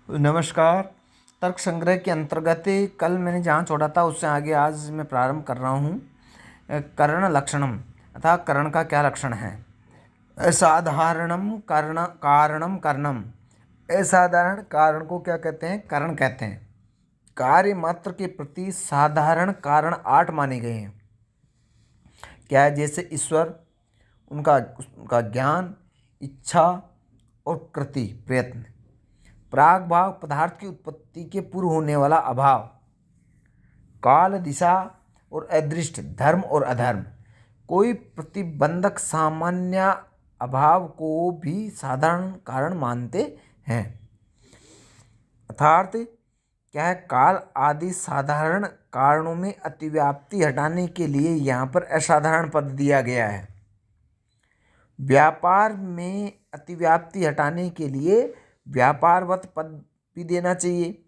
नमस्कार। तर्क संग्रह के अंतर्गत कल मैंने जहाँ छोड़ा था उससे आगे आज मैं प्रारंभ कर रहा हूँ। करण लक्षणम अर्थात करण का क्या लक्षण है। असाधारणम करण कारणम करणम। असाधारण कारण को क्या कहते हैं? करण कहते हैं। कार्य मात्र के प्रति साधारण कारण 8 माने गए हैं। क्या है? जैसे ईश्वर, उनका उनका ज्ञान, इच्छा और कृति प्रयत्न। प्राग भाव पदार्थ की उत्पत्ति के पूर्व होने वाला अभाव। काल, दिशा और अदृष्ट, धर्म और अधर्म। कोई प्रतिबंधक सामान्य अभाव को भी साधारण कारण मानते हैं। अर्थात क्या है? काल आदि साधारण कारणों में अतिव्याप्ति हटाने के लिए यहाँ पर असाधारण पद दिया गया है। व्यापार में अतिव्याप्ति हटाने के लिए व्यापारवत पद भी देना चाहिए।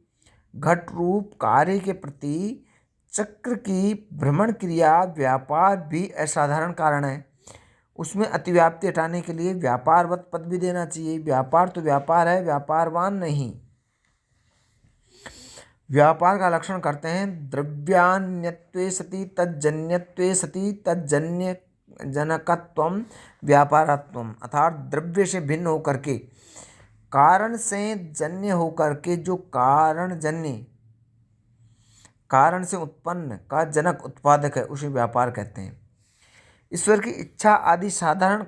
घट रूप कार्य के प्रति चक्र की भ्रमण क्रिया व्यापार भी असाधारण कारण है, उसमें अतिव्याप्ति हटाने के लिए व्यापारवत पद भी देना चाहिए। व्यापार तो व्यापार है, व्यापारवान नहीं। व्यापार का लक्षण करते हैं द्रव्यान्यत्वे सति तज्जन्यत्वे सति तज्जन्य जनकत्वम व्यापारत्वम। अर्थात द्रव्य से भिन्न होकर के, कारण से जन्य होकर के जो कारण से उत्पन्न का जनक उत्पादक है उसे व्यापार कहते हैं। ईश्वर की इच्छा आदि साधारण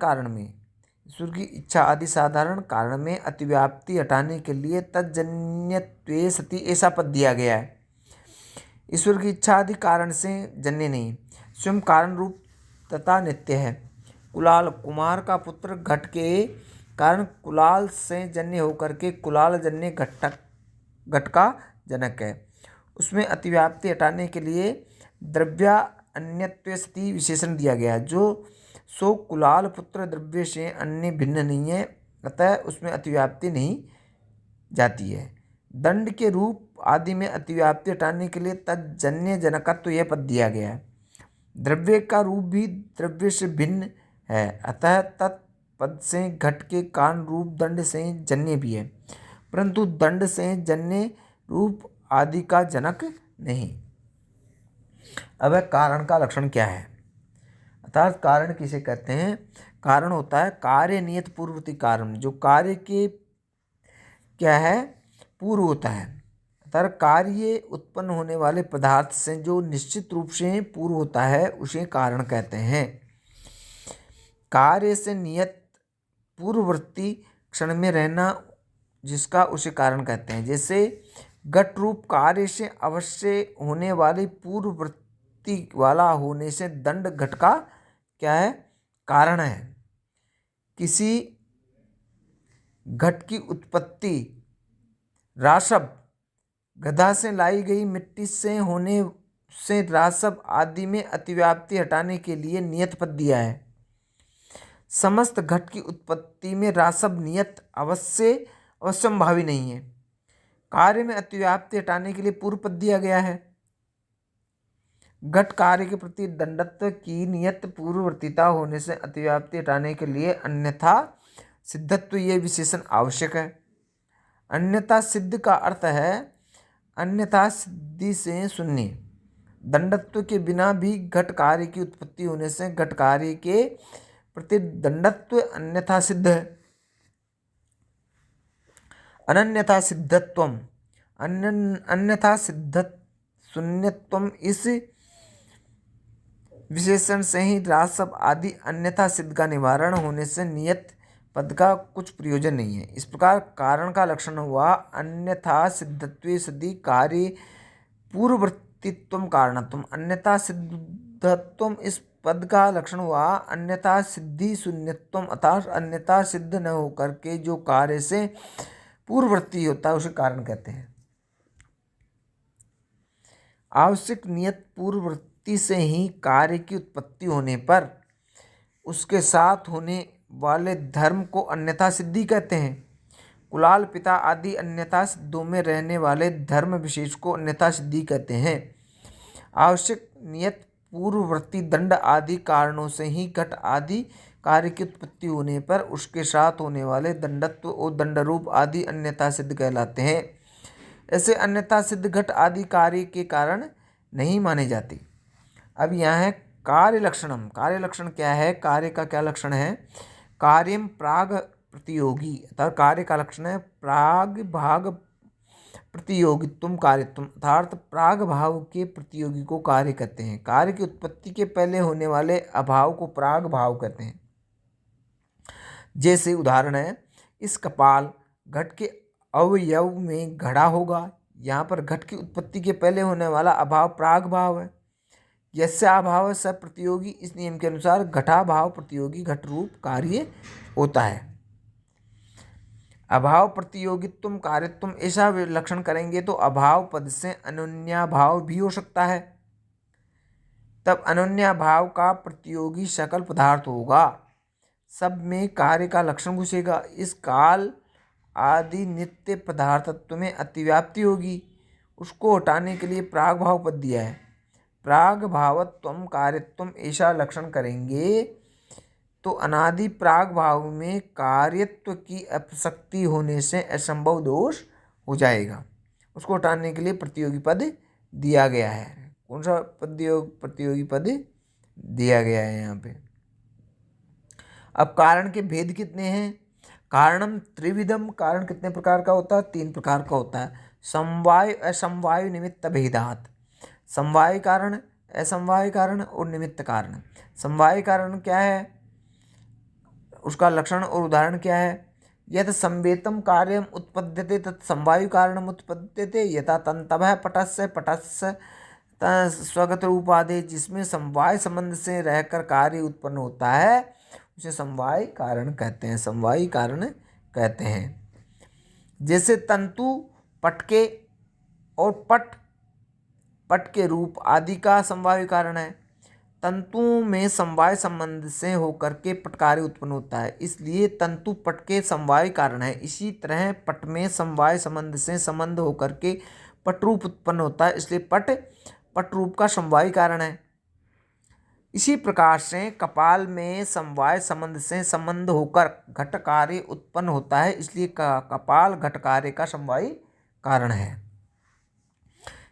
कारण में अतिव्याप्ति हटाने के लिए तज्जन्यत्वे सति ऐसा पद दिया गया है। ईश्वर की इच्छा आदि कारण से जन्य नहीं, स्वयं कारण रूप तथा नित्य है। कुलाल, कुमार का पुत्र, घट के कारण कुलाल से जन्य होकर के कुलाल जन्य घट का जनक है। उसमें अतिव्याप्ति हटाने के लिए द्रव्या अन्यत्वे सति विशेषण दिया गया है। सो कुलाल पुत्र द्रव्य से अन्य भिन्न नहीं है, अतः उसमें अतिव्याप्ति नहीं जाती है। दंड के रूप आदि में अतिव्याप्ति हटाने के लिए तज्जन्य जनकत्व यह पद दिया गया है। द्रव्य का रूप भी द्रव्य से भिन्न है, अतः तत्पद से घट के कारण रूप दंड से जन्य भी है, परंतु दंड से जन्य रूप आदि का जनक नहीं। अब कारण का लक्षण क्या है? अर्थात कारण किसे कहते हैं? कारण होता है कार्य नियत पूर्ववर्ती कारण, जो कार्य के क्या है? पूर्व होता है। अर्थात कार्य उत्पन्न होने वाले पदार्थ से जो निश्चित रूप से पूर्व होता है उसे कारण कहते हैं। कार्य से नियत पूर्ववर्ती क्षण में रहना जिसका उसे कारण कहते हैं। जैसे घट रूप कार्य से अवश्य होने वाली पूर्ववर्ती वाला होने से दंड घट का क्या है? कारण है। किसी घट की उत्पत्ति रासव, गधा से लाई गई मिट्टी से होने से रासव आदि में अतिव्याप्ति हटाने के लिए नियत पद दिया है। समस्त घट की उत्पत्ति में रासव नियत अवश्यंभावी नहीं है। कार्य में अतिव्याप्ति हटाने के लिए पूर्व पद दिया गया है। घट कार्य के प्रति दंडत्व की नियत पूर्ववर्तीता होने से अतिव्याप्ति हटाने के लिए अन्यथा सिद्धत्व ये विशेषण आवश्यक है। अन्यथा सिद्ध का अर्थ है अन्यथा सिद्धि से शून्य। दंडत्व के बिना भी घट कार्य की उत्पत्ति होने से घट कार्य के प्रति दंडत्व अन्यथा सिद्ध है। अनन्यथा सिद्धत्वम, अन्यथा सिद्ध शून्यत्वम, इस विशेषण से ही रासव आदि अन्यथा सिद्ध का निवारण होने से नियत पद का कुछ प्रयोजन नहीं है। इस प्रकार कारण का लक्षण हुआ अन्यथा सिद्धत्वे सदि कार्य पूर्ववर्तीत्वम कारणत्वम। अन्यथा सिद्धत्वम इस पद का लक्षण हुआ अन्यथा सिद्धि शून्यत्वम, अर्थात अन्यथा सिद्ध न होकर के जो कार्य से पूर्ववर्ती होता है उसे कारण कहते हैं। आवश्यक नियत पूर्ववर्ती से ही कार्य की उत्पत्ति होने पर उसके साथ होने वाले धर्म को अन्यथा सिद्धि कहते हैं। कुलाल, पिता आदि अन्यथा सिद्धों में रहने वाले धर्म विशेष को अन्यथा सिद्धि कहते हैं। आवश्यक नियत पूर्ववर्ती दंड आदि कारणों से ही घट आदि कार्य की उत्पत्ति होने पर उसके साथ होने वाले दंडत्व और दंडरूप आदि अन्यथा सिद्ध कहलाते हैं। ऐसे अन्यथा सिद्ध घट आदि कार्य के कारण नहीं माने जाते। अब यहाँ है कार्य लक्षणम। कार्य लक्षण क्या है? कार्य का क्या लक्षण है? कार्यम प्राग प्रतियोगी, अर्थात कार्य का लक्षण है प्राग भाग प्रतियोगित्वम कार्यत्वम, अर्थात प्राग भाव के प्रतियोगी को कार्य कहते हैं। कार्य की उत्पत्ति के पहले होने वाले अभाव को प्राग भाव कहते हैं। जैसे उदाहरण है, इस कपाल घट के अवयव में घड़ा होगा। यहाँ पर घट की उत्पत्ति के पहले होने वाला अभाव प्राग भाव है। यस्याभाव स प्रतियोगी, इस नियम के अनुसार घटाभाव प्रतियोगी घट रूप कार्य होता है। अभाव प्रतियोगित्वम कार्यत्वम ऐसा लक्षण करेंगे तो अभाव पद से अनन्याभाव भी हो सकता है। तब अनन्याभाव का प्रतियोगी सकल पदार्थ होगा। सब में कार्य का लक्षण घुसेगा। इस काल आदि नित्य पदार्थत्व में अतिव्याप्ति होगी। उसको हटाने के लिए प्राग भाव पद दिया है। प्राग भावत्वम कार्यत्वम ऐसा लक्षण करेंगे तो अनादि प्राग भाव में कार्यत्व की अप्रसक्ति होने से असंभव दोष हो जाएगा। उसको हटाने के लिए प्रतियोगी पद दिया गया है। कौन सा प्रतियोगी पद दिया गया है यहाँ पे? अब कारण के भेद कितने हैं? कारणम त्रिविधम। कारण कितने प्रकार का होता है? 3 प्रकार का होता है। समवाय असमवाय निमित्त भेदात। समवाय कारण, असमवाय कारण और निमित्त कारण। समवाय कारण क्या है? उसका लक्षण और उदाहरण क्या है? यत् संवेतम कार्यम उत्पद्यते तत् समवायु कारणम उत्पद्यते यथा तंतवः पटस्य पटस्य स्वगत रूपादे। जिसमें समवाय संबंध से रहकर कार्य उत्पन्न होता है उसे समवाय कारण कहते हैं, समवायी कारण कहते हैं। जैसे तंतु पटके और पट के रूप आदि का समवाय कारण है। तंतुओं में समवाय संबंध से होकर के पट कार्य उत्पन्न होता है, इसलिए तंतु पट के समवाय कारण है। इसी तरह पट में समवाय संबंध से संबंध होकर के पट रूप उत्पन्न होता है, इसलिए पट रूप का समवाय कारण है। इसी प्रकार से कपाल में समवाय संबंध से संबंध होकर घट कार्य उत्पन्न होता है, इसलिए कपाल घट कार्य का समवाय कारण है।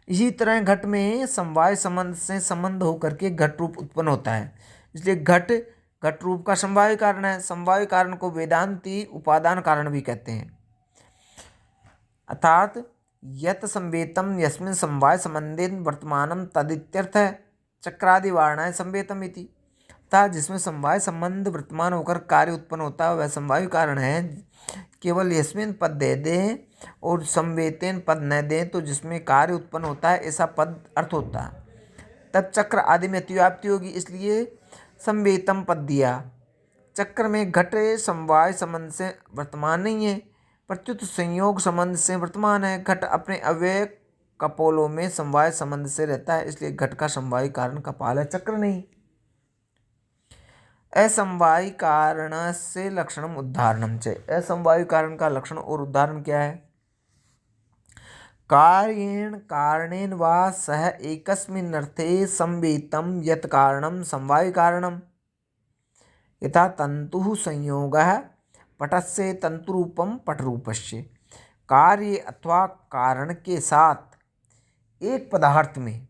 इसी तरह घट में समवाय संबंध से संबंध होकर के घट रूप उत्पन्न होता है, इसलिए घट रूप का समवाय कारण है। समवाय कारण को वेदांती उपादान कारण भी कहते हैं। अर्थात यत संवेतम यस्मिन् समवाय संबंधेन वर्तमानम तदित्यर्थ है। चक्रादि वारणाएं संवेतम इति, अर्थात जिसमें समवाय संबंध वर्तमान होकर कार्य उत्पन्न होता है वह समवाय कारण है। केवल यस्मिन पद दे दें और संवेतेन पद न दें तो जिसमें कार्य उत्पन्न होता है ऐसा पद अर्थ होता है। तब चक्र आदि में अतिव्याप्ति होगी, इसलिए संवेतम पद दिया। चक्र में घट समवाय संबंध से वर्तमान नहीं है, प्रत्युत संयोग संबंध से वर्तमान है। घट अपने अव्यय कपोलों में समवाय संबंध से रहता है, इसलिए घट का समवाय कारण कपाल है, चक्र नहीं। असमवाय कारण से लक्षणम उदाहरणम च। असमवाय कारण का लक्षण और उदाहरण क्या है? कार्येण कारणेन वा सह एकस्मिन् अर्थे संवेतम यत् कारणम समवाय कारणम। यथा तंतुः संयोगः पटस्य तंतुरूपम पटरूपस्य। कार्य अथवा कारण के साथ एक पदार्थ में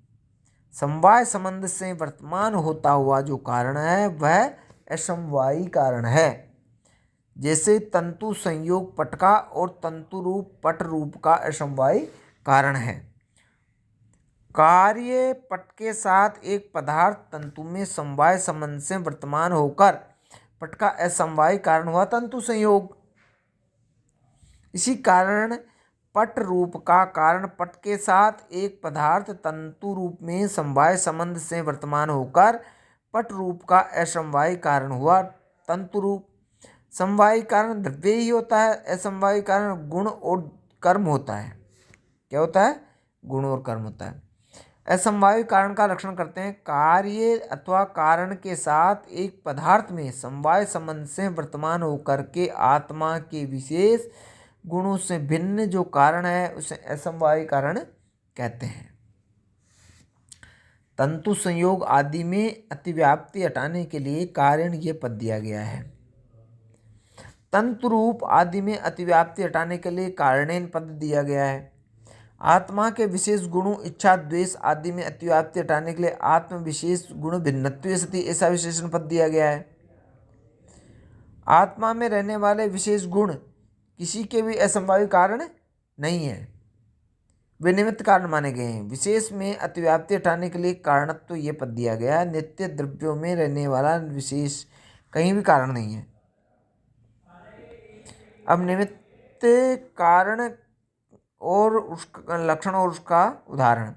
समवाय संबंध से वर्तमान होता हुआ जो कारण है वह असमवायी कारण है। जैसे तंतु संयोग पट का और तंतु रूप पट रूप का असमवाय कारण है। कार्य पट के साथ एक पदार्थ तंतु में समवाय संबंध से वर्तमान होकर पट का असमवाय कारण हुआ तंतु संयोग। इसी कारण पट रूप का कारण पट के साथ एक पदार्थ तंतु रूप में समवाय संबंध से वर्तमान होकर पट रूप का असमवाय कारण हुआ तंतु रूप। समवाय कारण द्रव्य ही होता है, असमवाय कारण गुण और कर्म होता है। क्या होता है? गुण और कर्म होता है। असमवाय कारण का लक्षण करते हैं। कार्य अथवा कारण के साथ एक पदार्थ में समवाय संबंध से वर्तमान होकर के आत्मा के विशेष गुणों से भिन्न जो कारण है उसे असमवाय कारण कहते हैं। तंतु संयोग आदि में अतिव्याप्ति हटाने के लिए कारण ये पद दिया गया है। तंतु रूप आदि में अतिव्याप्ति हटाने के लिए कारणेन पद दिया गया है। आत्मा के विशेष गुणों इच्छा द्वेष आदि में अतिव्याप्ति हटाने के लिए आत्म विशेष गुण भिन्नत्वे सति ऐसा विशेषण पद दिया गया है। आत्मा में रहने वाले विशेष गुण किसी के भी असंभावी कारण नहीं है, वे निमित्त कारण माने गए हैं। विशेष में अतिव्याप्ति हटाने के लिए कारणत्व ये पद दिया गया है। नित्य द्रव्यों में रहने वाला विशेष कहीं भी कारण नहीं है। अब निमित्त कारण और उसका लक्षण और उसका उदाहरण।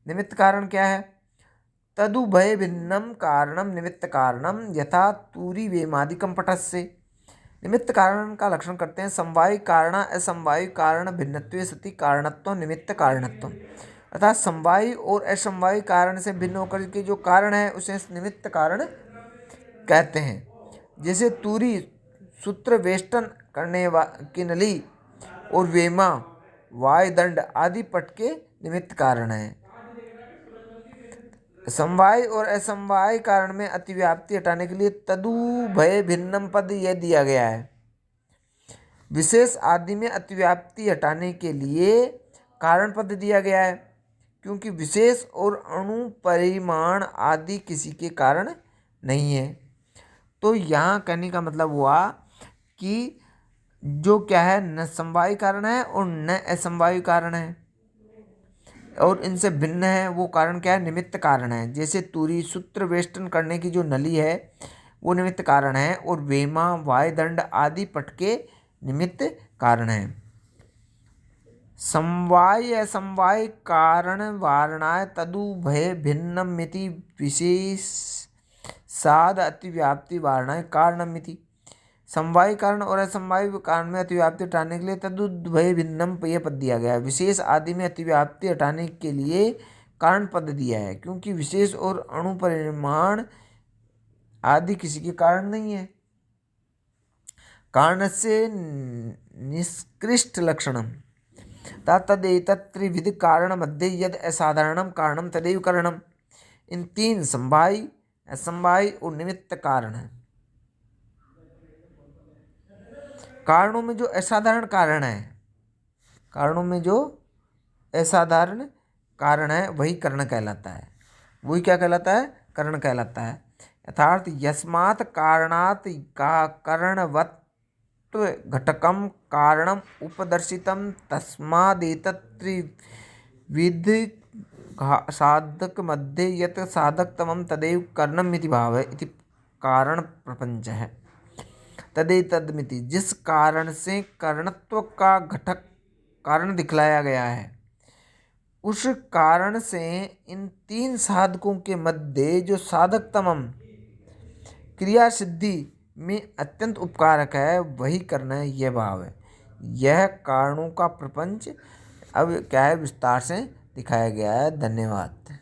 निमित्त कारण क्या है? तदुभय भिन्नम कारणम निमित्त कारणम यथा तूरी वेमादिकम पटस्य। निमित्त कारण का लक्षण करते हैं समवायी कारण असमवायी कारण भिन्नत्वे सति कारणत्व निमित्त कारणत्व। अर्थात समवायी और असमवायी कारण से भिन्न होकर के जो कारण है उसे निमित्त कारण कहते हैं। जैसे तूरी सूत्र वेष्टन करने की नली और वेमा वायुदंड आदि पट के निमित्त कारण है। समवाय और असमवाय कारण में अतिव्याप्ति हटाने के लिए तदुभय भिन्नम पद यह दिया गया है। विशेष आदि में अतिव्याप्ति हटाने के लिए कारण पद दिया गया है, क्योंकि विशेष और अणु परिमाण आदि किसी के कारण नहीं है। तो यहाँ कहने का मतलब हुआ कि जो क्या है न समवायी कारण है और न असमवायी कारण है, और इनसे भिन्न है वो कारण क्या है? निमित्त कारण है। जैसे तूरी सूत्र वेष्टन करने की जो नली है वो निमित्त कारण है, और वेमा वायुदंड आदि पटके निमित्त कारण है। समवाय असमवाय कारण वारणाय तदुभय भिन्नमिति विशेष साध अतिव्याप्ति वारणाय कारणमिति। समवाय कारण और असमवाय कारण में अतिव्याप्ति हटाने के लिए तदुभय भिन्नम यह पद दिया गया है। विशेष आदि में अतिव्याप्ति हटाने के लिए कारण पद दिया है, क्योंकि विशेष और अणु परिमाण आदि किसी के कारण नहीं है। कारण से निष्कृष्ट लक्षणम तदेतत्त्रिविध कारण मध्य यद असाधारणम कारणम तदेव कारणम। इन तीन समवायी असमवायी और निमित्त कारण है। कारणों में जो असाधारण कारण है, कारणों में जो असाधारण कारण है वही कर्ण कहलाता है। वही क्या कहलाता है? कर्ण कहलाता है। अर्थात यस्मात् कारणात् का कारणवत्व घटकम कारणम उपदर्शितम तस्मादेतत्त्रिविध साधक मध्य यत् साधकतमं तदेव कारणम इति भाव इति कारण प्रपंच है। तदेतद्मिति, जिस कारण से कारणत्व का घटक कारण दिखलाया गया है, उस कारण से इन तीन साधकों के मध्य जो साधकतमम क्रिया सिद्धि में अत्यंत उपकारक है वही करना है, यह भाव है। यह कारणों का प्रपंच अब क्या है विस्तार से दिखाया गया है। धन्यवाद।